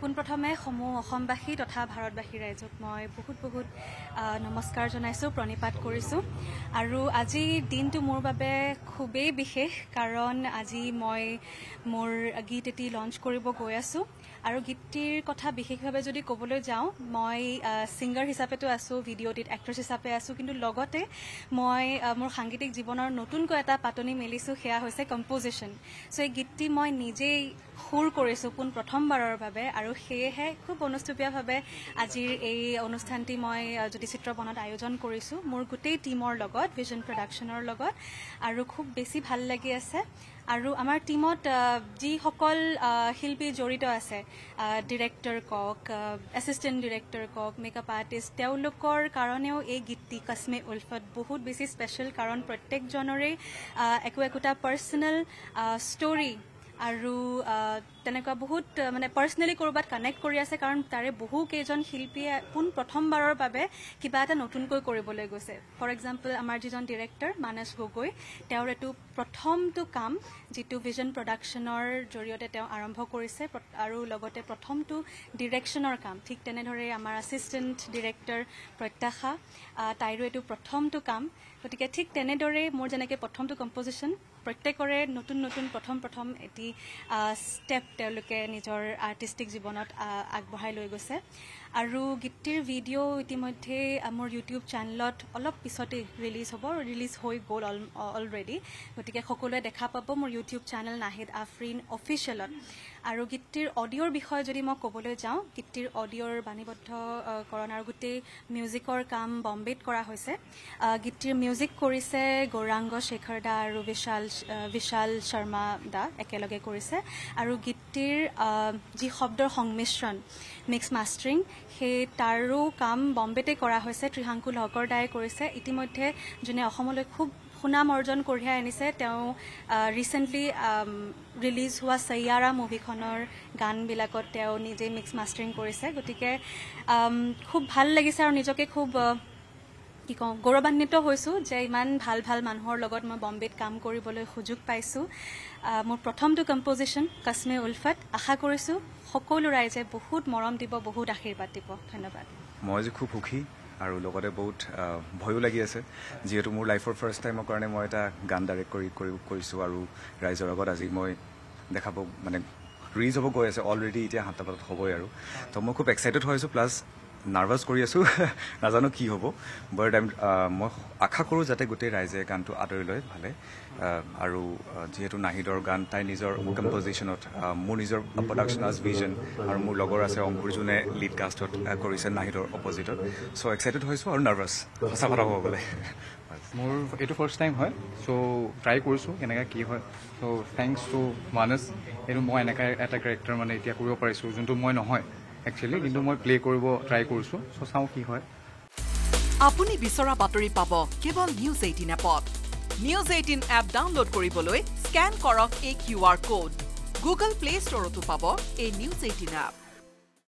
পোনপ্ৰথমে সমূহ অসমবাসী তথা ভাৰতবাসী ৰাইজক মই বহুত নমস্কাৰ জনাইছোঁ, প্ৰণিপাত কৰিছোঁ। আৰু আজি দিনটো মোৰ বাবে খুবেই বিশেষ, কাৰণ আজি মই মোৰ গীত এটি লঞ্চ কৰিব গৈ আছোঁ। আৰু গীতটিৰ কথা বিশেষভাৱে যদি ক'বলৈ যাওঁ, মই ছিংগাৰ হিচাপেতো আছোঁ, ভিডিঅ'টিত এক্ট্ৰেছ হিচাপে আছোঁ, কিন্তু লগতে মই মোৰ সাংগীতিক জীৱনৰ নতুনকৈ এটা পাতনি মেলিছোঁ, সেয়া হৈছে কম্প'জিশ্যন। চ' এই গীতটি মই নিজেই সুৰ কৰিছোঁ প্ৰথমবাৰৰ বাবে, আৰু সেয়েহে খুব অনুষ্টুপীয়াভাৱে আজিৰ এই অনুষ্ঠানটি মই জ্যোতিচিত্ৰবনত আয়োজন কৰিছোঁ মোৰ গোটেই টীমৰ লগত, ভিজন প্ৰডাকশ্যনৰ লগত, আৰু খুব বেছি ভাল লাগি আছে। আৰু আমাৰ টীমত যিসকল শিল্পী জড়িত আছে, ডিৰেক্টৰ কওক, এছিষ্টেণ্ট ডিৰেক্টৰ কওক, মেকআপ আৰ্টিষ্ট, তেওঁলোকৰ কাৰণেও এই গীতটি কসমে উলফত বহুত বেছি স্পেচিয়েল, কাৰণ প্ৰত্যেকজনৰে একোটা পাৰ্চনেল ষ্টৰী আৰু তেনেকুৱা বহুত মানে পাৰ্চনেলি ক'ৰবাত কানেক্ট কৰি আছে, কাৰণ তাৰে বহুকেইজন শিল্পীয়ে প্ৰথমবাৰৰ বাবে কিবা এটা নতুনকৈ কৰিবলৈ গৈছে। ফৰ এক্সাম্পল, আমাৰ যিজন ডিৰেক্টৰ মানস গগৈ, তেওঁৰ এইটো প্ৰথমটো কাম, যিটো ভিজন প্ৰডাকশ্যনৰ জৰিয়তে তেওঁ আৰম্ভ কৰিছে, আৰু লগতে প্ৰথমটো ডিৰেকশ্যনৰ কাম। ঠিক তেনেদৰে আমাৰ এছিষ্টেণ্ট ডিৰেক্টৰ প্ৰত্যাশা, তাইৰো এইটো প্ৰথমটো কাম। গতিকে ঠিক তেনেদৰে মোৰ যেনেকৈ প্ৰথমটো কম্প'জিশ্যন, প্ৰত্যেকৰে নতুন প্ৰথম এটি ষ্টেপ তেওঁলোকে নিজৰ আৰ্টিষ্টিক জীৱনত আগবঢ়াই লৈ গৈছে। আৰু গীতটিৰ ভিডিঅ' ইতিমধ্যে মোৰ ইউটিউব চেনেলত অলপ পিছতেই ৰিলিজ হৈ গ'ল অলৰেডি, গতিকে সকলোৱে দেখা পাব মোৰ ইউটিউব চেনেল নাহিদ আফৰিন অফিচিয়েলত। আৰু গীতটিৰ অডিঅ'ৰ বিষয়ে যদি মই ক'বলৈ যাওঁ, গীতটিৰ অডিঅ'ৰ বাণীবদ্ধকৰণ আৰু গোটেই মিউজিকৰ কাম বম্বেত কৰা হৈছে। গীতটিৰ মিউজিক কৰিছে গৌৰাংগ শেখৰ দা আৰু বিশাল শৰ্মা দা, একেলগে কৰিছে। আৰু গীতটিৰ যি শব্দৰ সংমিশ্ৰণ, মিক্স মাষ্টাৰিং, সেই তাৰো কাম বম্বেতে কৰা হৈছে, ত্ৰিশাংকুল হকৰ দায়ে কৰিছে। ইতিমধ্যে যোনে অসমলৈ খুব সুনাম অৰ্জন কঢ়িয়াই আনিছে, তেওঁ ৰিচেণ্টলি ৰিলিজ হোৱা সৈয়াৰা মুভিখনৰ গানবিলাকত তেওঁ নিজে মিক্স মাষ্টাৰিং কৰিছে। গতিকে খুব ভাল লাগিছে আৰু নিজকে খুব গৌৰৱান্বিত হৈছোঁ যে ইমান ভাল মানুহৰ লগত মই বম্বেত কাম কৰিবলৈ সুযোগ পাইছোঁ। মোৰ প্ৰথমটো কম্প'জিশ্যন কসমে উলফত, আশা কৰিছোঁ সকলো ৰাইজে বহুত মৰম দিব, বহুত আশীৰ্বাদ দিব। ধন্যবাদ। মই যে খুব সুখী আৰু লগতে বহুত ভয়ো লাগি আছে, যিহেতু মোৰ লাইফৰ ফাৰ্ষ্ট টাইমৰ কাৰণে মই এটা গান ডাইৰেক্ট কৰিছোঁ, আৰু ৰাইজৰ আগত আজি মই দেখাব মানে ৰিলিজ হ'ব গৈ আছে অলৰেডি, এতিয়া 7টা বজাত হ'বই। আৰু তো মই খুব এক্সাইটেড হৈ আছোঁ, প্লাছ নাৰ্ভাছ কৰি আছোঁ, নাজানো কি হ'ব। বাট মই আশা কৰোঁ যাতে গোটেই ৰাইজে গানটো আদৰি লয় ভালে। আৰু যিহেতু নাহিদৰ গান, তাই নিজৰ কম্প'জিশ্যনত, মোৰ নিজৰ প্ৰডাকশ্যন আজ ভিজন, আৰু মোৰ লগৰ আছে অংকুৰ, যোনে লিড কাষ্টত কৰিছে নাহিদৰ অপজিটত। চ' এক্সাইটেড হৈছোঁ আৰু নাৰ্ভাছ, সঁচা কথা হ'ব গ'লে। মোৰ এইটো ফাৰ্ষ্ট টাইম হয়, চ' ট্ৰাই কৰিছোঁ কেনেকৈ কি হয়। চ' থেংকছ টু মানস, এইটো মই এনেকৈ এটা কেৰেক্টাৰ মানে এতিয়া কৰিব পাৰিছোঁ, যোনটো মই নহয় একচুৱেলি, কিন্তু মই প্লে কৰিব ট্ৰাই কৰিছোঁ। চ' চাওঁ কি হয়। আপুনি বিচৰা বাতৰি পাব কেৱল নিউজ 18 এপত। নিউজ 18 এপ ডাউনলোড কৰিবলৈ স্কেন কৰক এই QR কোড। গুগল প্লে ষ্টৰতো পাব এই নিউজ 18 এপ।